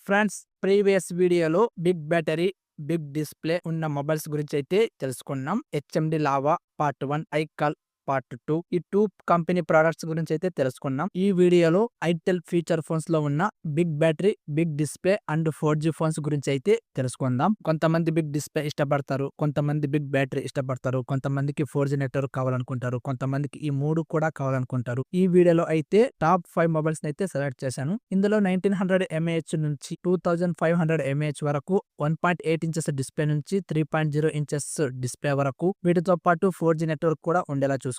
Friends, previous వీడియోలో big battery, big display ఉన్న mobiles గురించి అయితే తెలుసుకున్నాం. హెచ్ఎండి లావా పార్ట్ 1, ఐకాల్ పార్ట్ 2 ఈ 2 కంపెనీ ప్రొడక్ట్స్ గురించి అయితే తెలుసుకున్నాం. ఈ వీడియోలో ఐటెల్ ఫీచర్ ఫోన్స్ లో ఉన్న big battery, big display and 4G phones గురించి అయితే తెలుసుకుందాం. కొంతమంది బిగ్ డిస్ప్లే ఇష్టపడతారు, కొంతమంది బిగ్ బ్యాటరీ ఇష్టపడతారు, కొంతమందికి 4G నెట్వర్క్ కావాలనుకుంటారు, కొంతమందికి ఈ 3 కూడా కావాలనుకుంటారు. ఈ వీడియోలో అయితే టాప్ 5 మొబైల్స్ అయితే సెలెక్ట్ చేశాను. ఇందులో 1900 mAh నుంచి 2500 mAh వరకు, 1.8 ఇంచెస్ డిస్ప్లే నుంచి 3.0 ఇంచెస్ డిస్ప్లే వరకు, వీటితో పాటు 4G నెట్వర్క్ కూడా ఉండేలా చూసుకున్నాను.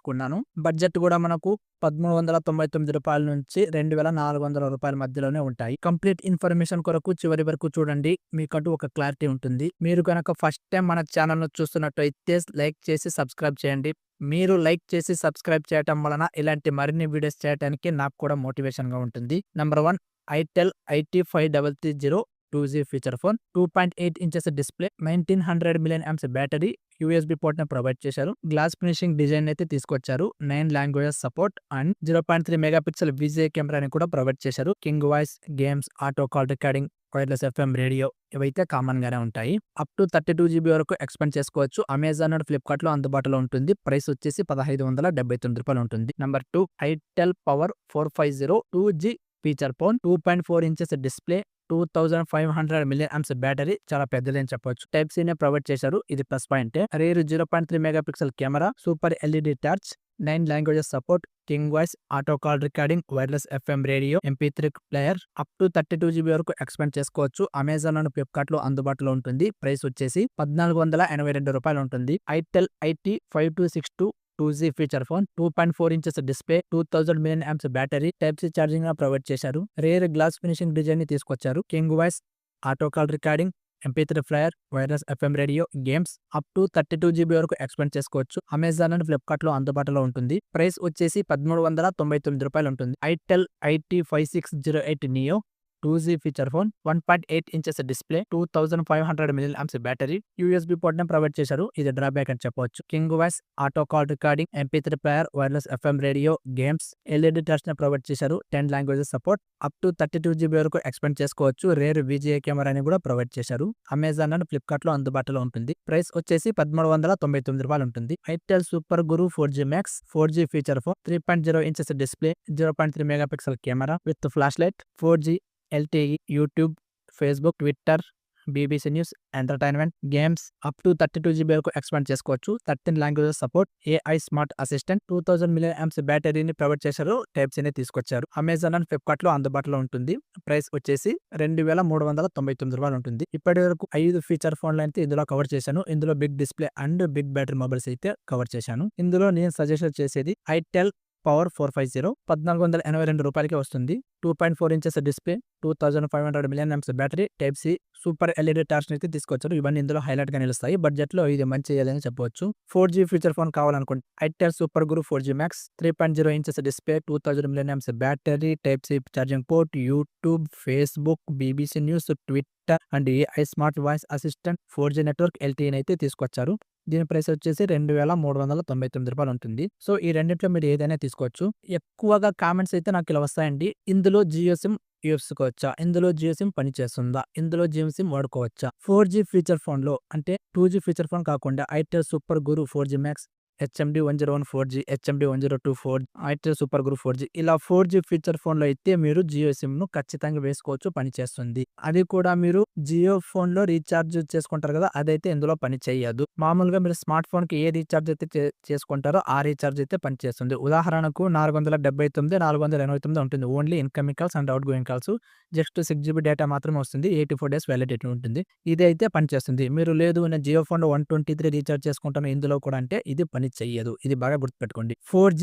బడ్జెట్ కూడా మనకు రూ. 1399 నుంచి రూ. 2400 మధ్యలోనే ఉంటాయి. కంప్లీట్ ఇన్ఫర్మేషన్ కొరకు చివరి వరకు చూడండి, మీకంటూ ఒక క్లారిటీ ఉంటుంది. మీరు కనుక ఫస్ట్ టైం మన ఛానల్ ను చూస్తున్నట్టయితే లైక్ చేసి సబ్స్క్రైబ్ చేయండి. మీరు లైక్ చేసి సబ్స్క్రైబ్ చేయటం వలన ఇలాంటి మరిన్ని వీడియోస్ చేయడానికి నాకు కూడా మోటివేషన్ గా ఉంటుంది. Number 1, itel IT5330 2G feature phone, 2.8 inches display, 1900 mAh battery, USB port ని ప్రొవైడ్ చేశారు. గ్లాస్ ఫినిషింగ్ డిజైన్ అయితే తీసుకొచ్చారు. 9 languages support and 0.3 megapixel VGA కెమెరాని కూడా ప్రొవైడ్ చేశారు. King voice, games, auto call recording, wireless FM radio ఇవైతే common గానే ఉంటాయి. అప్ టు 32GB వరకు ఎక్స్పెండ్ చేసుకోవచ్చు. అమెజాన్ అండ్ ఫ్లిప్కార్ట్ లో అందుబాటులో ఉంటుంది. ప్రైస్ వచ్చేసి రూ. 1579 ఉంటుంది. Number 2, itel power 450 2G feature phone, 2.4 inches display, 2500 mAh battery, చాలా పెద్దదని చెప్పొచ్చు. టైప్ సి నే ప్రొవైడ్ చేశారు, ఇది plus point. Rare 0.3 megapixel camera, super LED torch, 9 languages support, king voice, auto call recording, wireless FM radio, MP3 player, up to 32GB వరకు expand చేసుకోవచ్చు. Amazon and Flipkart లో అందుబాటులో ఉంటుంది. ప్రైస్ వచ్చేసి రూ. 1482 ఉంటుంది. Itel IT5262 2G feature phone, 2.4 inches display, 2000 mAh battery, type C charging provide చేశారు. Rear glass finishing design ని తీసుకొచ్చారు. King voice, auto call recording, MP3 player, wireless FM radio, games, up to 32GB వరకు expand చేసుకోవచ్చు. Amazon and Flipkart లో అందుబాటులో ఉంటుంది. Price వచ్చేసి రూ. 1399 ఉంటుంది. Itel IT5608 neo 2G feature phone, 1.8 inches display, 2500 mAh battery, USB port ని provide చేశారు. ఇది డ్రాబ్యాక్ అని చెప్పవచ్చు. King voice, auto call recording, MP3 player, wireless FM radio, games, LED touch ని ప్రొవైడ్ చేశారు. 10 languages support, up to 32GB వరకు expand చేసుకోవచ్చు. Rare VGA కెమెరాని కూడా ప్రొవైడ్ చేశారు. అమెజాన్ అండ్ ఫ్లిప్కార్ట్ లో అందుబాటులో ఉంటుంది. ప్రైస్ వచ్చేసి రూ. 1399 ఉంటుంది. Itel super Guru 4G Max 4G feature phone, 3.0 inches display, 0.3 megapixel camera with flash light, 4G LTE, YouTube, Facebook, Twitter, BBC news, entertainment, games, up to 32GB వరకు expand చేసుకోవచ్చు. 13 languages support, AI smart assistant, 2000 mAh బ్యాటరీని provide చేశారు. Type C ని తీసుకొచ్చారు. Amazon and Flipkart లో అందుబాటులో ఉంటుంది. Price వచ్చేసి రూ. 2399 ఉంటుంది. ఇప్పటి వరకు 5 ఫీచర్ ఫోన్లు అయితే ఇందులో కవర్ చేశాను. ఇందులో big display and big battery mobiles అయితే కవర్ చేశాను. ఇందులో నేను సజెస్ట్ చేసేది ఐటెల్ పవర్ 450 రూ. 1482 వస్తుంది. 2.4 inches display, 2500 mAh battery, type C, super LED torch అయితే తీసుకొచ్చారు. ఇవన్నీ ఇందులో హైలైట్ గా నిలుస్తాయి. బడ్జెట్ లో ఇది మంచి ఏదని చెప్పవచ్చు. 4G ఫీచర్ ఫోన్ కావాలనుకుంటే itel super Guru 4G Max, 3.0 inches display, 2000 mAh battery, type C charging port, YouTube, Facebook, BBC news, Twitter and AI smart voice assistant, 4G network, LTE అయితే తీసుకొచ్చారు. దీని ప్రైస్ వచ్చేసి రూ. 2399 ఉంటుంది. సో ఈ రెండిట్లో మీరు ఏదైనా తీసుకోవచ్చు. ఎక్కువగా కామెంట్స్ అయితే నాకు ఇలా వస్తాయండి, ఇందులో జియో సిమ్ వేసుకోవచ్చా, ఇందులో జియో సిమ్ పనిచేస్తుందా, ఇందులో జియో సిమ్ వాడుకోవచ్చా. 4G ఫీచర్ ఫోన్ లో అంటే 2G ఫీచర్ ఫోన్ కాకుండా ఐటెల్ సూపర్ గురు 4G Max, HMD 101 4G, HMD 102 4G, itel super గురు 4G, ఇలా 4G ఫీచర్ ఫోన్ లో అయితే మీరు జియో సిమ్ ను ఖచ్చితంగా వేసుకోవచ్చు, పనిచేస్తుంది. అది కూడా మీరు జియో ఫోన్ లో రీఛార్జ్ చేసుకుంటారు కదా, అదైతే ఇందులో పని చేయదు. మామూలుగా మీరు స్మార్ట్ ఫోన్ కి ఏ రీఛార్జ్ అయితే చేసుకుంటారో ఆ రీఛార్జ్ అయితే పనిచేస్తుంది. ఉదాహరణకు 479, 489 ఉంటుంది. Only incoming calls and out going calls. Just 6GB data మాత్రమే వస్తుంది. 84 days వ్యాలిడిటీ ఉంటుంది. ఇది అయితే పనిచేస్తుంది. మీరు లేదు నేను జియో ఫోన్ లో 123 రీఛార్జ్ చేసుకుంటాను ఇందులో కూడా అంటే ఇది పని చెయ్యదు. ఇది బాగా గుర్తుపెట్టుకోండి. 4G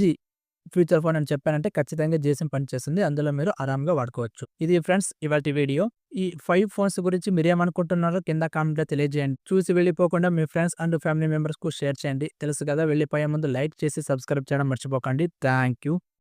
ఫీచర్ ఫోన్ అని చెప్పానంటే ఖచ్చితంగా జియో సిమ్ పనిచేస్తుంది. అందులో మీరు ఆరాంగా వాడుకోవచ్చు. ఇది ఫ్రెండ్స్ ఇవాల్టి వీడియో. ఈ 5 ఫోన్స్ గురించి మీరేమనుకుంటున్నారో కింద కామెంట్ లో తెలియజేయండి. చూసి వెళ్ళిపోకుండా మీ ఫ్రెండ్స్ అండ్ ఫ్యామిలీ మెంబర్స్ కు షేర్ చేయండి. తెలుసు కదా, వెళ్ళిపోయే ముందు లైక్ చేసి సబ్స్క్రైబ్ చేయడం మర్చిపోకండి. Thank you.